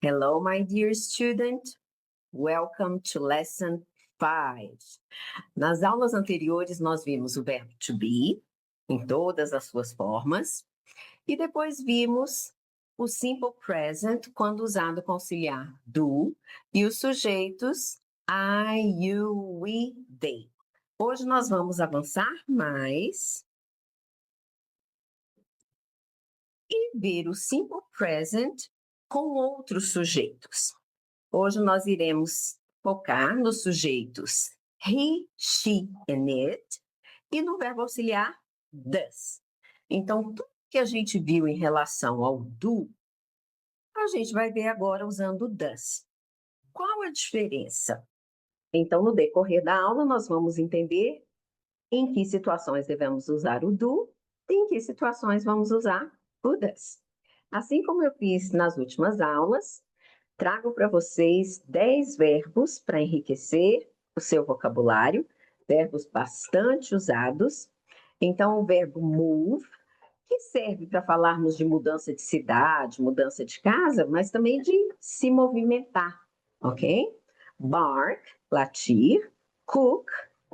Hello, my dear student. Welcome to lesson 5. Nas aulas anteriores, nós vimos o verbo to be, em todas as suas formas, e depois vimos o simple present, quando usado com auxiliar do, e os sujeitos I, you, we, they. Hoje nós vamos avançar mais e ver o simple present com outros sujeitos. Hoje nós iremos focar nos sujeitos he, she and it e no verbo auxiliar does. Então, tudo que a gente viu em relação ao do, a gente vai ver agora usando does. Qual a diferença? Então, no decorrer da aula, nós vamos entender em que situações devemos usar o do e em que situações vamos usar o does. Assim como eu fiz nas últimas aulas, trago para vocês 10 verbos para enriquecer o seu vocabulário, verbos bastante usados. Então, o verbo move, que serve para falarmos de mudança de cidade, mudança de casa, mas também de se movimentar, ok? Bark, latir, cook,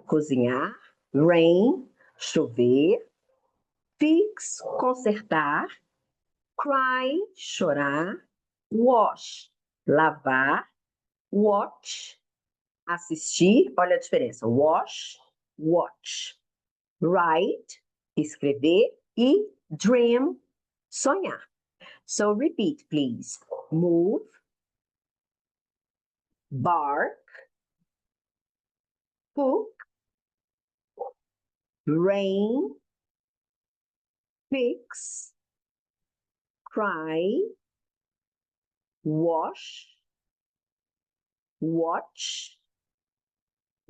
cozinhar, rain, chover, fix, consertar, cry, chorar, wash, lavar, watch, assistir, olha a diferença, wash, watch, write, escrever e dream, sonhar. So repeat, please. Move, bark, cook, rain, fix, cry, wash, watch,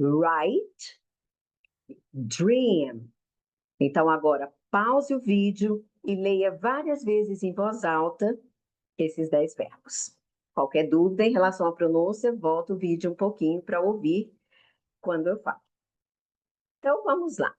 write, dream. Então, agora, pause o vídeo e leia várias vezes em voz alta esses 10 verbos. Qualquer dúvida em relação à pronúncia, volta o vídeo um pouquinho para ouvir quando eu falo. Então, vamos lá.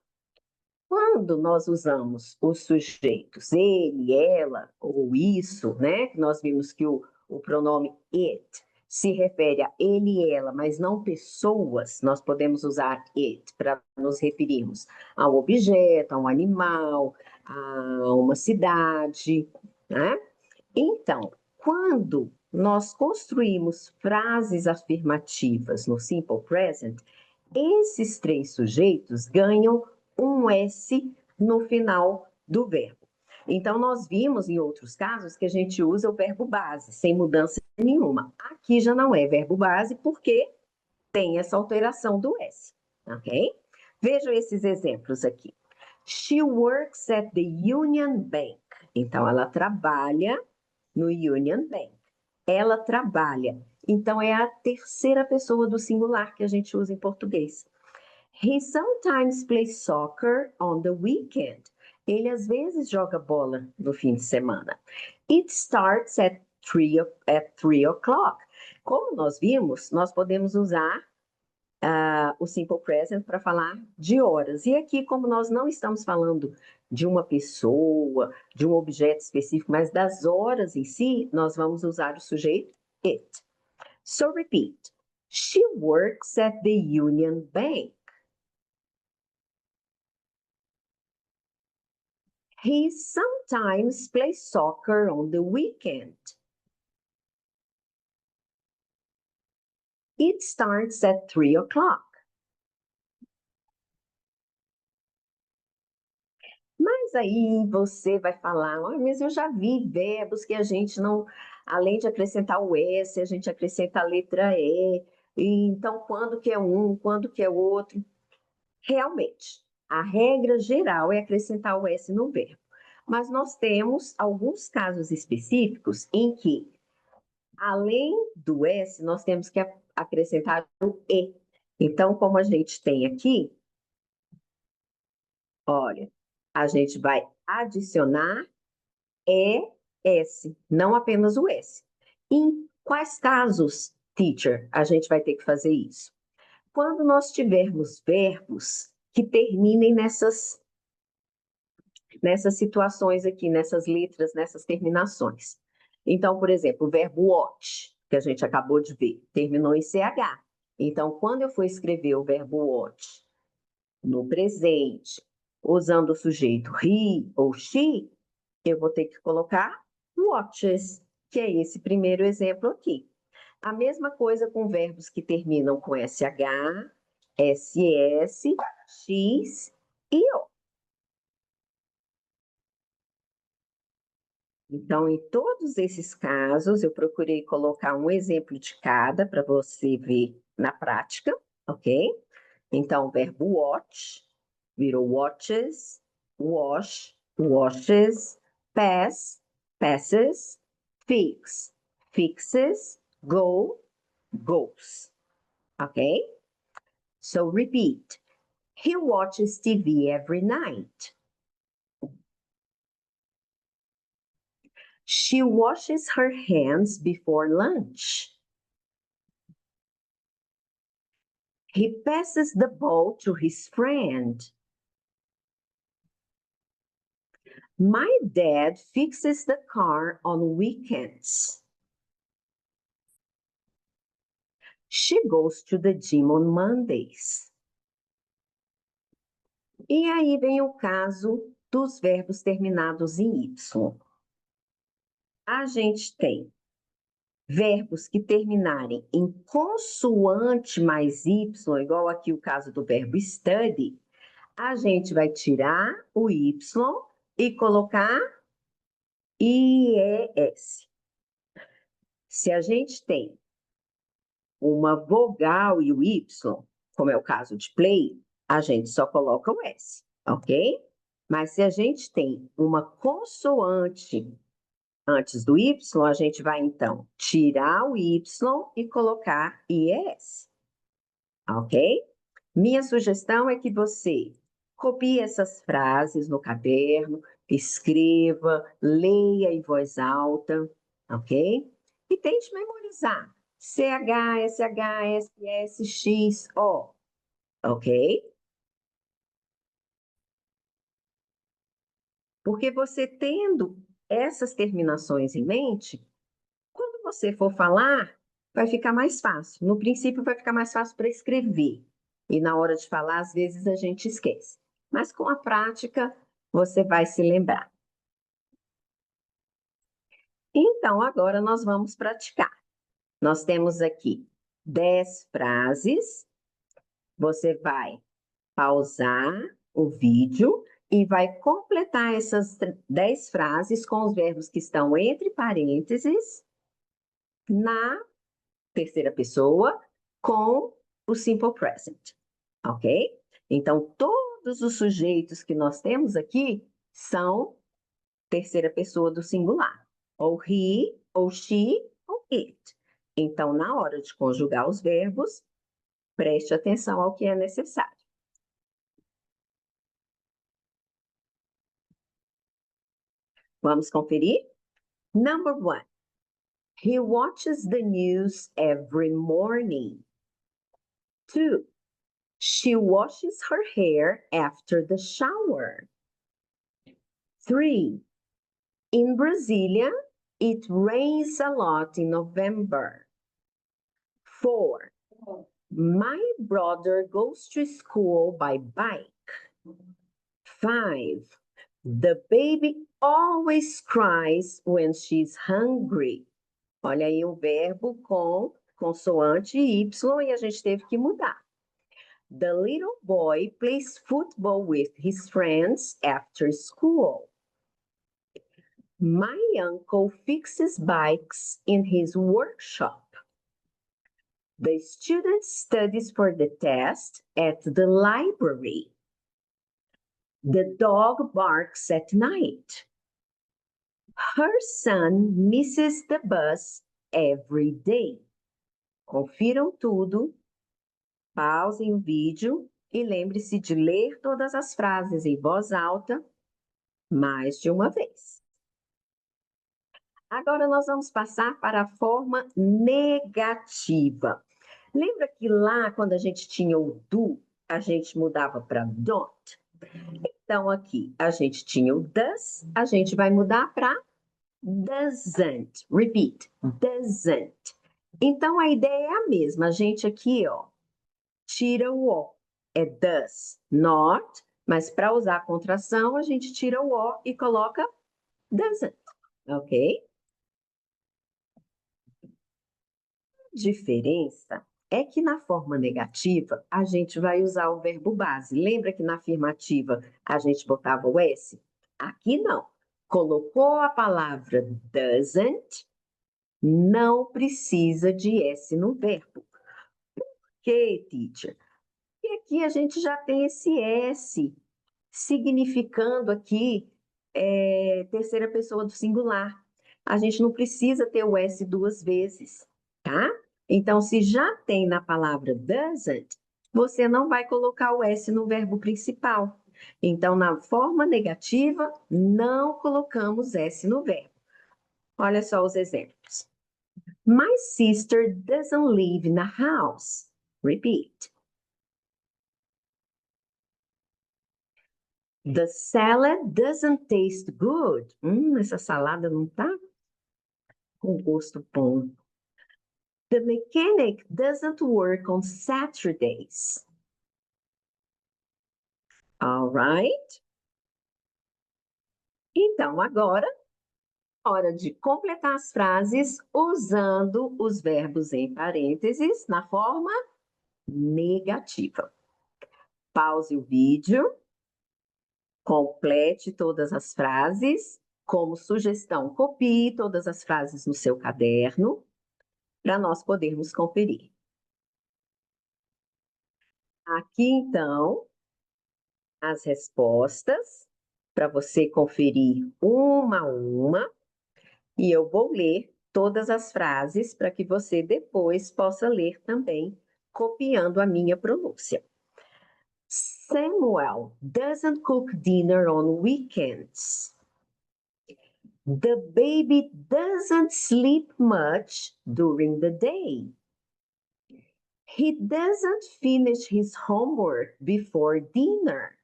Quando nós usamos os sujeitos ele, ela ou isso, né? Nós vimos que o pronome it se refere a ele e ela, mas não pessoas, nós podemos usar it para nos referirmos a um objeto, a um animal, a uma cidade, né? Então, quando nós construímos frases afirmativas no simple present, esses 3 sujeitos ganham um S no final do verbo. Então, nós vimos em outros casos que a gente usa o verbo base, sem mudança nenhuma. Aqui já não é verbo base, porque tem essa alteração do S, ok? Vejam esses exemplos aqui. She works at the Union Bank. Então, ela trabalha no Union Bank. Ela trabalha. Então, é a terceira pessoa do singular que a gente usa em português. He sometimes plays soccer on the weekend. Ele às vezes joga bola no fim de semana. It starts at 3 o'clock. Como nós vimos, nós podemos usar o simple present para falar de horas. E aqui, como nós não estamos falando de uma pessoa, de um objeto específico, mas das horas em si, nós vamos usar o sujeito it. So repeat. She works at the Union Bank. He sometimes plays soccer on the weekend. It starts at 3 o'clock. Mas aí você vai falar, mas eu já vi verbos que a gente não, além de acrescentar o S, a gente acrescenta a letra E, e então quando que é um, quando que é outro? Realmente, a regra geral é acrescentar o S no verbo. Mas nós temos alguns casos específicos em que, além do S, nós temos que acrescentar o E. Então, como a gente tem aqui, olha, a gente vai adicionar ES, não apenas o S. Em quais casos, teacher, a gente vai ter que fazer isso? Quando nós tivermos verbos que terminem nessas situações aqui, nessas letras, nessas terminações. Então, por exemplo, o verbo watch. que a gente acabou de ver, terminou em CH. Então, quando eu for escrever o verbo watch no presente, usando o sujeito he ou she, eu vou ter que colocar watches, que é esse primeiro exemplo aqui. A mesma coisa com verbos que terminam com SH, SS, X e O. Então, em todos esses casos, eu procurei colocar um exemplo de cada para você ver na prática, ok? Então, o verbo watch virou watches, wash, washes, pass, passes, fix, fixes, go, goes. Okay? So repeat. He watches TV every night. She washes her hands before lunch. He passes the ball to his friend. My dad fixes the car on weekends. She goes to the gym on Mondays. E aí vem o caso dos verbos terminados em Y. A gente tem verbos que terminarem em consoante mais Y, igual aqui o caso do verbo study, a gente vai tirar o Y e colocar IES. Se a gente tem uma vogal e o Y, como é o caso de play, a gente só coloca o S, ok? Mas se a gente tem uma consoante antes do Y, a gente vai então tirar o Y e colocar IES, ok? Minha sugestão é que você copie essas frases no caderno, escreva, leia em voz alta, ok? E tente memorizar. CH, SH, SS, X, O, ok? Porque você tendo essas terminações em mente, quando você for falar, vai ficar mais fácil. No princípio, vai ficar mais fácil para escrever. E na hora de falar, às vezes a gente esquece. Mas com a prática, você vai se lembrar. Então, agora nós vamos praticar. Nós temos aqui 10 frases. Você vai pausar o vídeo e vai completar essas 10 frases com os verbos que estão entre parênteses na terceira pessoa com o simple present, ok? Então, todos os sujeitos que nós temos aqui são terceira pessoa do singular, ou he, ou she, ou it. Então, na hora de conjugar os verbos, preste atenção ao que é necessário. Vamos conferir? Number 1. He watches the news every morning. 2. She washes her hair after the shower. 3. In Brasilia, it rains a lot in November. 4. My brother goes to school by bike. 5. The baby always cries when she's hungry. Olha aí o verbo com consoante Y e a gente teve que mudar. The little boy plays football with his friends after school. My uncle fixes bikes in his workshop. The student studies for the test at the library. The dog barks at night. Her son misses the bus every day. Confiram tudo, pausem o vídeo e lembre-se de ler todas as frases em voz alta mais de uma vez. Agora nós vamos passar para a forma negativa. Lembra que lá, quando a gente tinha o do, a gente mudava para don't? Então, aqui, a gente tinha o does, a gente vai mudar para doesn't. Repeat, doesn't. Então, a ideia é a mesma. A gente aqui, ó, tira o O. É does not, mas para usar a contração, a gente tira o O e coloca doesn't, ok? A diferença é que na forma negativa, a gente vai usar o verbo base. Lembra que na afirmativa a gente botava o S? Aqui não. Colocou a palavra doesn't, não precisa de S no verbo. Ok, teacher? E aqui a gente já tem esse S, significando aqui terceira pessoa do singular. A gente não precisa ter o S duas vezes, tá? Então, se já tem na palavra doesn't, você não vai colocar o S no verbo principal. Então, na forma negativa, não colocamos S no verbo. Olha só os exemplos. My sister doesn't live in a house. Repeat. The salad doesn't taste good. Essa salada não tá com gosto bom. The mechanic doesn't work on Saturdays. All right? Então, agora, hora de completar as frases usando os verbos em parênteses na forma negativa. Pause o vídeo, complete todas as frases. Como sugestão, copie todas as frases no seu caderno para nós podermos conferir. Aqui, então, as respostas para você conferir uma a uma, e eu vou ler todas as frases para que você depois possa ler também, copiando a minha pronúncia. Samuel doesn't cook dinner on weekends. The baby doesn't sleep much during the day. He doesn't finish his homework before dinner.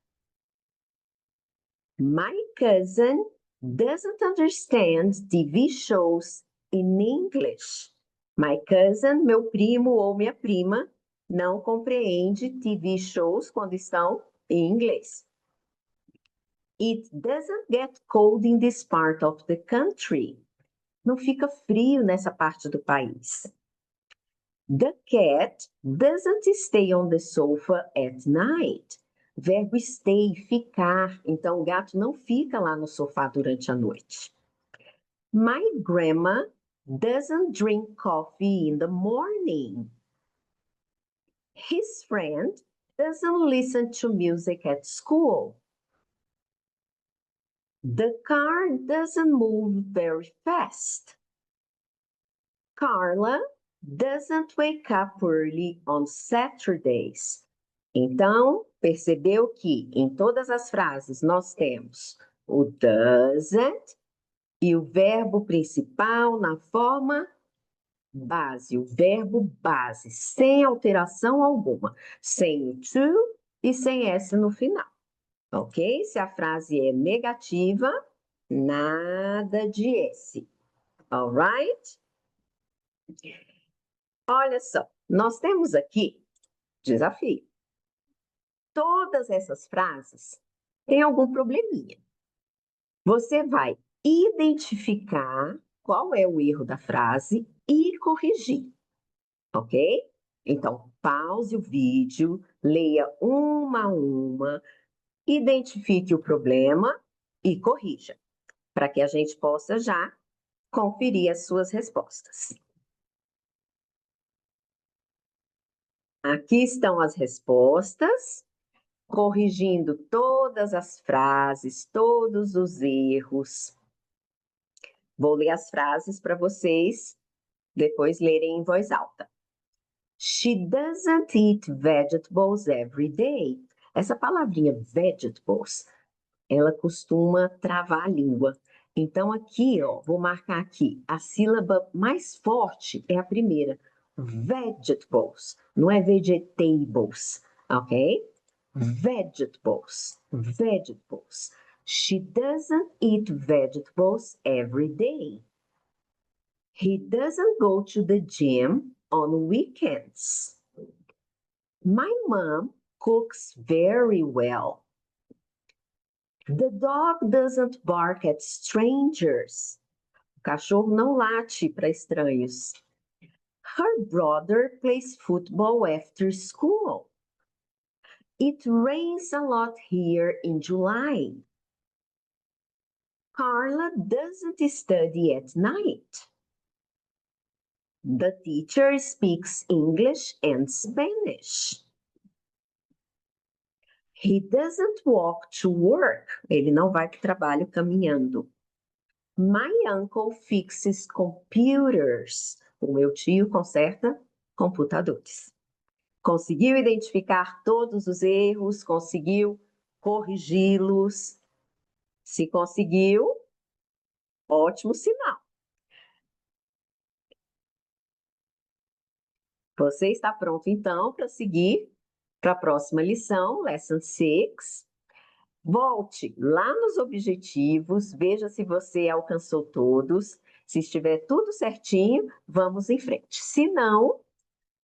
My cousin doesn't understand TV shows in English. My cousin, meu primo ou minha prima, não compreende TV shows quando estão em inglês. It doesn't get cold in this part of the country. Não fica frio nessa parte do país. The cat doesn't stay on the sofa at night. Verbo stay, ficar. Então, o gato não fica lá no sofá durante a noite. My grandma doesn't drink coffee in the morning. His friend doesn't listen to music at school. The car doesn't move very fast. Carla doesn't wake up early on Saturdays. Então, percebeu que em todas as frases nós temos o doesn't e o verbo principal na forma base, o verbo base, sem alteração alguma, sem o to e sem S no final, ok? Se a frase é negativa, nada de S, alright? Olha só, nós temos aqui desafio. Todas essas frases têm algum probleminha. Você vai identificar qual é o erro da frase e corrigir, ok? Então, pause o vídeo, leia uma a uma, identifique o problema e corrija, para que a gente possa já conferir as suas respostas. Aqui estão as respostas, corrigindo todas as frases, todos os erros. Vou ler as frases para vocês depois lerem em voz alta. She doesn't eat vegetables every day. Essa palavrinha vegetables, ela costuma travar a língua. Então, aqui, ó, vou marcar aqui, a sílaba mais forte é a primeira. Vegetables, não é vegetables, ok? Vegetables, vegetables. She doesn't eat vegetables every day. He doesn't go to the gym on weekends. My mom cooks very well. The dog doesn't bark at strangers. O cachorro não late para estranhos. Her brother plays football after school. It rains a lot here in July. Carla doesn't study at night. The teacher speaks English and Spanish. He doesn't walk to work. Ele não vai para o trabalho caminhando. My uncle fixes computers. O meu tio conserta computadores. Conseguiu identificar todos os erros? Conseguiu corrigi-los? Se conseguiu, ótimo sinal. Você está pronto, então, para seguir para a próxima lição, Lesson 6. Volte lá nos objetivos, veja se você alcançou todos. Se estiver tudo certinho, vamos em frente. Se não,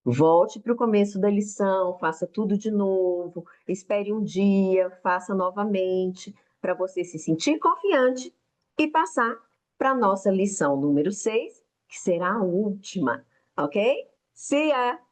volte para o começo da lição, faça tudo de novo, espere um dia, faça novamente, para você se sentir confiante e passar para a nossa lição número 6, que será a última, ok? See ya!